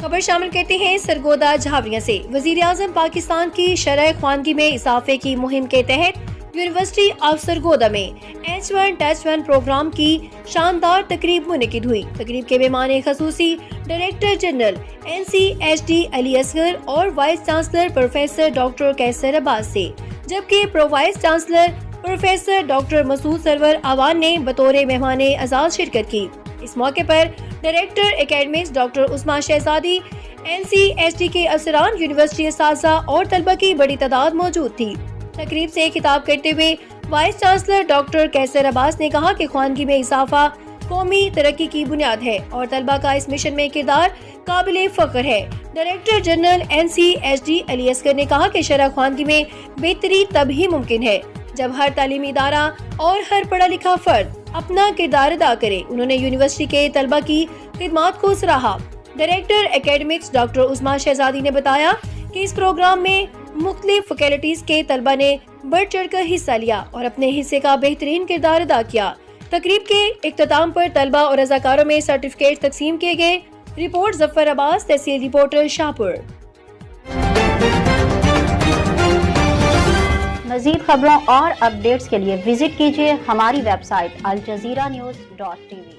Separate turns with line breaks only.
خبر شامل کرتے ہیں سرگودا جھاوریاں سے۔ وزیر اعظم پاکستان کی شرح خواندگی میں اضافے کی مہم کے تحت یونیورسٹی آف سرگودا میں H1 ٹچ 1 پروگرام کی شاندار تقریب منعقد ہوئی۔ تقریب کے مہمان خصوصی director general NCHD Ali Asghar اور vice chancellor professor doctor Qaiser Abbas تھے، جبکہ pro vice chancellor professor doctor Masood Sarwar Awan نے بطور مہمان اعزاز شرکت کی۔ اس موقع پر director academics doctor Usman Shahzadi, NCHD کے افسران، یونیورسٹی اساتذہ اور طلبہ کی بڑی تعداد موجود تھی۔ تقریب سے خطاب کرتے ہوئے وائس چانسلر ڈاکٹر قیصر عباس نے کہا کہ خواندگی میں اضافہ قومی ترقی کی بنیاد ہے اور طلبہ کا اس مشن میں کردار قابل فخر ہے۔ Director general NCHD Ali Asghar نے کہا کہ شرح خواندگی میں بہتری تب ہی ممکن ہے جب ہر تعلیمی ادارہ اور ہر پڑھا لکھا فرد اپنا کردار ادا کرے۔ انہوں نے یونیورسٹی کے طلبہ کی خدمات کو سراہا۔ ڈائریکٹر اکیڈمکس ڈاکٹر عثمان شہزادی نے بتایا کہ اس پروگرام میں مختلف فیکلٹیز کے طلبہ نے بڑھ چڑھ کر حصہ لیا اور اپنے حصے کا بہترین کردار ادا کیا۔ تقریب کے اختتام پر طلبہ اور رضاکاروں میں سرٹیفکیٹ تقسیم کیے گئے۔ رپورٹ ظفر عباس، تحصیل رپورٹر شاہپور۔
مزید خبروں اور اپڈیٹس کے لیے وزٹ کیجیے ہماری ویب سائٹ الجزیرہ نیوز.tv۔